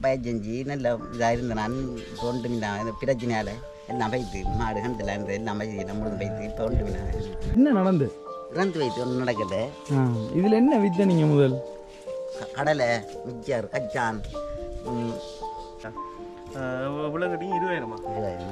பயிர் செஞ்சு நல்ல இதாக இருந்தேன் நான். இப்போ ஒன்றுமில்ல பிரச்சனையால் எல்லாம் வைத்து மாடு கண்டில் எல்லாம் வச்சு முழுது வைத்து இப்போ ஒன்றுமில்ல. என்ன நடந்து இறந்து வைத்து ஒன்றும் நடக்குது. இதில் என்ன வித்த நீங்கள் முதல் கடலை மிச்சர் கச்சான் உலகட்டியும் 20,000 20,000.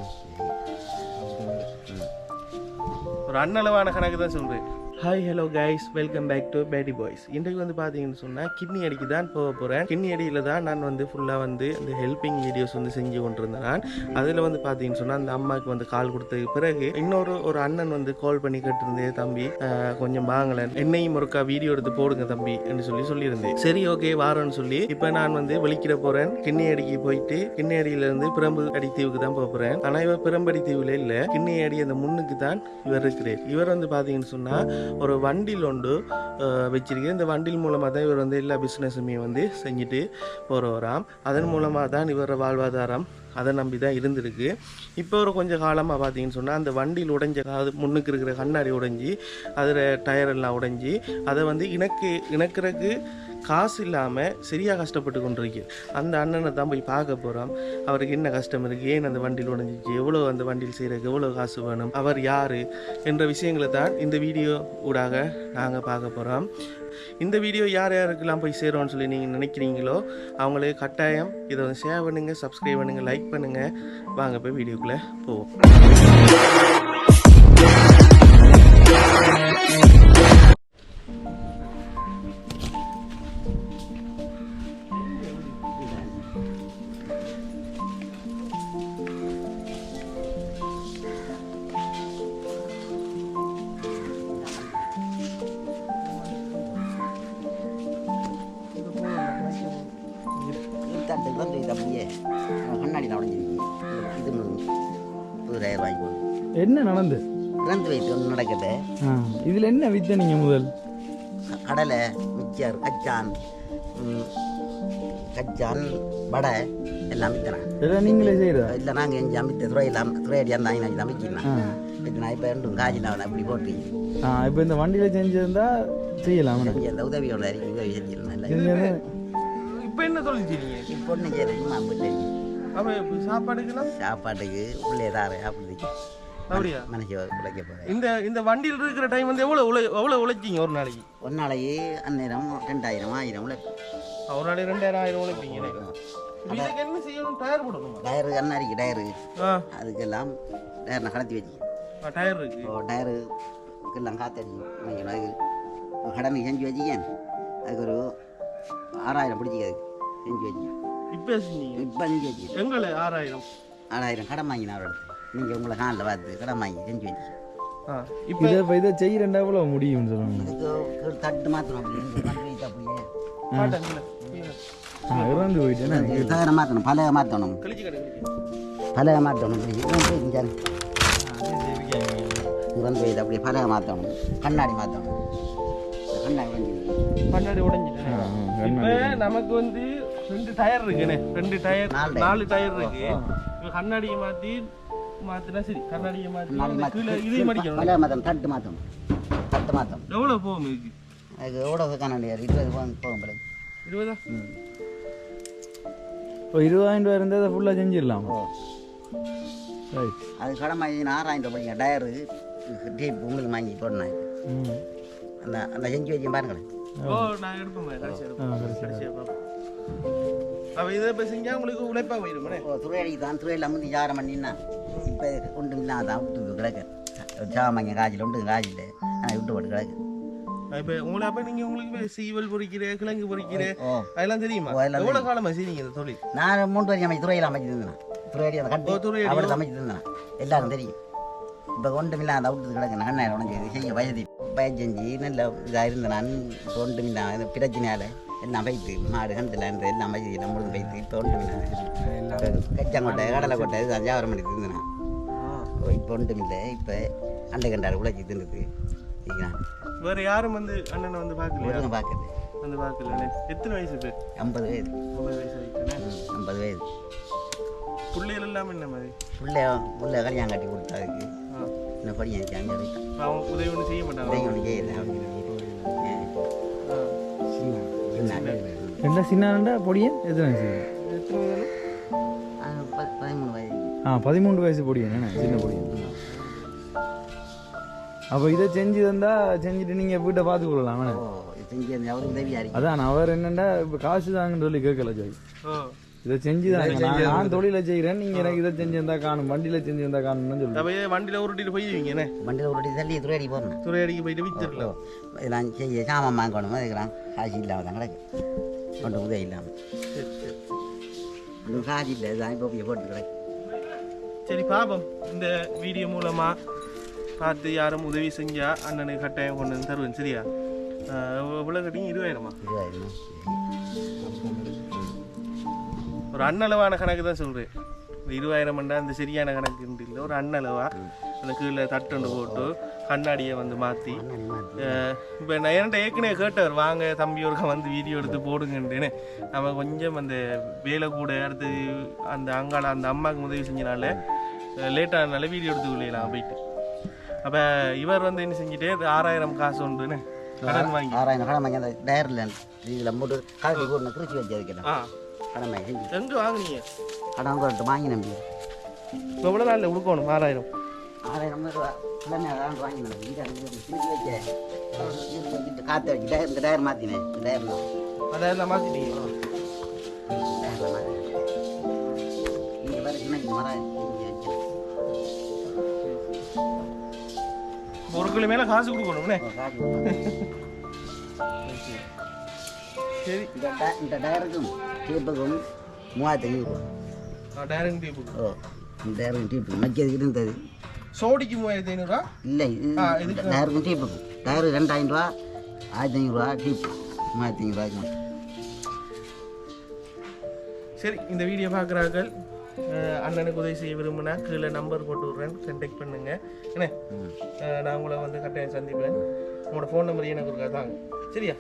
ஒரு அன்னளவான கணக்கு தான் சொல்கிறேன். Hi hello guys, welcome back to பேடி பாய்ஸ். இன்றைக்கு வந்து பார்த்தீங்கன்னு சொன்னால் கிட்னி அடிக்கு தான் போக போகிறேன். கிட்னி அடியில் தான் நான் வந்து ஃபுல்லாக வந்து இந்த ஹெல்பிங் வீடியோஸ் வந்து செஞ்சு கொண்டிருந்தேன். நான் அதில் வந்து பார்த்தீங்கன்னு சொன்னால் அந்த அம்மாவுக்கு வந்து கால் கொடுத்ததுக்கு பிறகு ஒரு அண்ணன் வந்து கால் பண்ணி கேட்டிருந்தேன், தம்பி கொஞ்சம் வாங்கலன் என்னையும் ஒருக்கா வீடியோ எடுத்து போடுங்க தம்பி என்று சொல்லியிருந்தேன். சரி ஓகே வாரன்னு சொல்லி இப்போ நான் வந்து வெளிக்கிட போகிறேன். கிட்னி அடிக்கு போயிட்டு கிட்னி அடியிலேருந்து பிரம்பு அடி தீவுக்கு தான் போக போகிறேன். ஆனால் இவர் பிரம்படி தீவில் இல்லை, கிட்னி அடி அந்த முன்னுக்கு தான் இவர் இருக்கிறார். இவர் வந்து பார்த்தீங்கன்னு சொன்னால் ஒரு வண்டில் ஒன்று வச்சிருக்கேன். இந்த வண்டில் மூலமாக தான் இவர் வந்து எல்லா பிஸ்னஸுமே வந்து செஞ்சுட்டு போகிறவராம். அதன் மூலமாக தான் இவர வாழ்வாதாரம் அதை நம்பி தான் இருந்திருக்கு. இப்போ ஒரு கொஞ்சம் காலமாக பார்த்தீங்கன்னு சொன்னால் அந்த வண்டியில் உடைஞ்ச அது முன்னுக்கு இருக்கிற கண்ணாடி உடைஞ்சி அதில் டயரெல்லாம் உடைஞ்சி அதை வந்து இணக்கிறதுக்கு காசு இல்லாமல் சரியாக கஷ்டப்பட்டு கொண்டிருக்கு. அந்த அண்ணனை தான் போய் பார்க்க போகிறோம். அவருக்கு என்ன கஷ்டம் இருக்குது, ஏன் அந்த வண்டியில் உடைஞ்சிச்சு, எவ்வளோ அந்த வண்டியில் செய்கிறதுக்கு எவ்வளோ காசு வேணும், அவர் யார் என்ற விஷயங்களை தான் இந்த வீடியோ ஊடாக நாங்கள் பார்க்க போகிறோம். இந்த வீடியோ யார் யாருக்கெல்லாம் போய் சேரும்னு சொல்லி நீங்கள் நினைக்கிறீங்களோ அவங்களுக்கு கட்டாயம் இதை வந்து ஷேர் பண்ணுங்கள், சப்ஸ்கிரைப் பண்ணுங்கள், லைக் பண்ணுங்கள். வாங்க போய் வீடியோக்குள்ளே போவோம். அப்படியே கண்ணாடியில் உடஞ்சிருக்கு. இது புது வாங்கி என்ன நடந்து இறந்து வைத்து ஒன்றும் நடக்குது. இதில் என்ன வித்த நீங்கள் முதல் கடலை மிச்சர் கச்சான் வடை எல்லாம் விற்றுறேன். இதெல்லாம் நீங்களே செய்கிறதா? இல்லை நாங்கள் எஞ்சி அமைத்த துறையடி அந்த நான் அமைக்கிறேன். நான் இப்போ ரெண்டும் காஜில் அப்படி போட்டு இப்போ இந்த வண்டியில் செஞ்சிருந்தா செய்யலாம். அந்த உதவியோட உதவி செஞ்சிருந்தேன். இப்போ என்ன தொழில் செய்றீங்க? இப்போ ஒன்றும் செய்யறதுமா சாப்பாட்டுக்கு உள்ளே தார அப்படி அப்படியா மனசு உழைக்க போகிறேன். இந்த வண்டியில் இருக்கிற டைம் வந்து எவ்வளோ உழைச்சிங்க ஒரு நாளைக்கு? ஒரு நாளைக்கு அந்நேரம் 2,000 1000 உழைப்பேன். ஒரு நாளைக்கு 2,000 உழைப்பீங்க. இதுக்கு என்ன செய்யணும்? டயர் போடணும். டயரு அண்ணாடிக்கு டயரு அதுக்கெல்லாம் டயர் நான் கடத்தி வச்சு டயர் இருக்கு. டயருக்கெல்லாம் காத்தடிக்கும். அதுக்கு கடமை செஞ்சு வச்சுக்கேன். அதுக்கு ஒரு 6000 பிடிச்சிக்காது செஞ்சு வச்சு. இப்போ செஞ்சு வச்சு எங்களை 6000 கடன் வாங்கினா அவரோட நீங்கள் உங்களை காலில் பார்த்து கடன் வாங்கி செஞ்சு வச்சு. இப்போ இதை செய்யறேன்டா எவ்வளோ முடியும்னு சொல்லுவாங்க. இதுக்கு தட்டு மாற்றணும். அப்படியே இறந்து போயிட்டேன்னா தகர மாற்றணும், பலகை மாற்றணும், இறந்து போயிட்டு அப்படியே பலகை மாற்றணும், கண்ணாடி மாற்றணும். கண்ணாடி உடைஞ்சிட்டு இப்போ நமக்கு வந்து 2 டயர் இருக்குண்ணே. 4 டயர் இருக்கு. கண்ணாடியை மாத்தினா சரி. கண்ணாடியை மாற்றி இதையும் அடிக்கணும். தட்டு மாற்றணும். எவ்வளோ போகும் இதுக்கு? அதுக்கு எவ்வளோ கண்ணாடி 20 போகும். 20 இப்போ 20,000 ரூபா இருந்தால் அதை ஃபுல்லாக செஞ்சிடலாம். அது கடன் வாங்கி 6000 ரூபாய்ங்க. டயரு டேப் உங்களுக்கு வாங்கி போடணும். அந்த செஞ்சு வச்சு பாருங்களேன். நான் எடுப்பேன். இதை இப்போ செஞ்சால் உங்களுக்கு உழைப்பா போயிடுமே. துறையடி தான் துறையில் வந்து 6 மணின்னா இப்போ ஒன்றும் இல்லாதான் விட்டு கிடக்கு. சாமாங்க காய்ச்சல் உண்டு, காய்ச்சல் விட்டு போட்டு கிடக்கு. இப்போ உங்களை அப்போ நீங்கள் உங்களுக்கு சீவல் பொறிக்கிற, கிழங்கு பொறிக்கிற அதெல்லாம் தெரியுமா? எவ்வளோ காலமாக செய்வீங்க இந்த தொழில்? நான் 3 வருஷம் அமைச்சு துறையில் அமைச்சிருந்தேன். துறையடி அந்த கட்டு அவருக்கு அமைச்சிருந்தேன். எல்லாரும் தெரியும். இப்போ ஒன்றும் இல்லாத விட்டு கிடக்கு. கண்ணாடி உடஞ்சி செய்ய பயிர் செஞ்சு நல்ல இதாக இருந்தேன் நான். இப்போ ஒன்றும் இல்லாத பிரச்சனையால் எல்லாம் வைத்து மாடு கண்டில் எல்லாம் வச்சு முழுது வைத்து இப்போ ஒன்றும் இல்லாத கச்சாங்கொட்டை கடலை கொட்டை இது வியாபாரம் பண்ணி இருந்தேன். இப்போ ஒன்றும் இல்லை. இப்போ அண்டை கண்டாடு உழைச்சி தின்னுது. வேறு யாரும் வந்து அண்ணனை வந்து பார்க்கல? பார்க்குறது வந்து பார்க்கல. எத்தனை வயசு? 50 வயது. 50 வயசு ஆகிட்டுண்ணே. 50 வயது. பிள்ளைகள் எல்லாம் என்ன மாதிரி? பிள்ளை கல்யாணம் கட்டி கொடுத்தாதுக்கு இன்னும் படிக்க அங்கே அவங்க உதவி ஒன்றும் செய்ய மாட்டாங்க. ஒன்றும் செய்யலை. என்ன சின்ன பொடியன் எத்தனை எத்தனை வயது? 13 வயது. 13 வயசு பொடியன் என்ன சின்ன பொடியன். அப்போ இதை செஞ்சு தந்தா செஞ்சுட்டு நீங்கள் வீட்டை பார்த்து கொள்ளலாம். ஓ இது செஞ்சு அவருக்கு உதவியாக இருக்கு. அதான் அவர் என்னண்டா இப்போ காசு தாங்கன்னு சொல்லி கேட்கல ஜாய். இதை செஞ்சு தாங்க நான் தொழிலை செய்கிறேன், நீங்கள் எனக்கு இதை செஞ்சு இருந்தால் காணும், வண்டியில் செஞ்சு இருந்தால் காணும்னு சொல்லி வண்டியில் உருட்டிட்டு போயிடுவீங்கண்ணே. வண்டியில் உருட்டி தள்ளி துறையடி போகிறேன். துறையடிக்கு போயிட்டு வித்துருக்கலாம். இதெல்லாம் செய்ய சாமான் வாங்கணும், அதுக்கெல்லாம் காசு இல்லாமல் தான் கிடக்கு. ஒன்றும் உதவி இல்லாமல் சரி சரி ஒன்றும் காசு இல்லை, இதுதான் இப்போ போட்டு கிடக்கு. சரி பாப்போம். இந்த வீடியோ மூலமாக பார்த்து யாரும் உதவி செஞ்சால் அண்ணனுக்கு கட்டாயம் கொண்டு வந்து தருவேன். சரியா? எவ்வளோ கட்டிங்க? 20,000மா? 20,000. ஒரு அண்ணளவான கணக்கு தான் சொல்கிறேன். 20,000 அந்த சரியான கணக்கு இல்லை, ஒரு அண்ணளவா அந்த கீழே தட்டுண்டு போட்டு கண்ணாடியை வந்து மாற்றி. இப்போ நான் என்கிட்ட ஏற்கனவே கேட்டவர், வாங்க தம்பி ஒருக்கா வந்து வீடியோ எடுத்து போடுங்கன்ட்டுன்னு. நம்ம கொஞ்சம் அந்த வேலை கூட அடுத்து அந்த அங்காள அந்த அம்மாவுக்கு உதவி செஞ்சனால லேட்டானால வீடியோ எடுத்து கொள்ளலாம் போயிட்டு. அப்போ இவர் வந்து என்ன செஞ்சுட்டு 6,000 காசு உண்டுன்னு கடன் வாங்கி 6,000 கடன் வாங்கி அந்த டயரில் இதில் போட்டு காலி போட்டு கிருச்சி வச்சு அதுக்கெல்லாம் கடன் வாங்கி செஞ்சு எங்கே வாங்கினீங்க? கடன் கொண்டு வாங்கி நம்பி எவ்வளோ நாளில் கொடுக்கணும்? 6,000. 6,000 ரூபா எல்லாமே அதான் வாங்கினேன். இங்கே கிருச்சி வச்சேன், காற்று வச்சு டயர் இந்த டயர் மாற்றினேன். இந்த டயர் தான் அதெல்லாம் மாற்றிட்டீங்க. டயரில் மாற்றினேன். இங்கே வேறு சின்ன மரம் வச்சேன். ஒரு கிலோ மேலே காசு கொடுக்கணும்னே. சரி, இந்த டயருக்கும் டீப்புக்கும் 3,500 ரூபா. டயரிங் டீப்புக்கு. ஓ இந்த டயருக்கும் டீப்பு மக்கியது இருந்தது. சோடிக்கு 3,500 இல்லை இது டயருக்கும் டீப்புக்கும். டயரு 2,000 ரூபா, 1,500 ரூபா, டீப்பு 3,500 ரூபாய்க்கு. சரி, இந்த வீடியோ பார்க்குறார்கள் அண்ணனுக்கு உதவி செய்ய விரும்புனா கீழே நம்பர் போட்டு விட்றேன், கான்டாக்ட் பண்ணுங்க. என்ன நான் உங்களை வந்து கட்டாயம் சந்திப்பேன். உங்களோட ஃபோன் நம்பர் எனக்கு இருக்கா தாங்க. சரியா?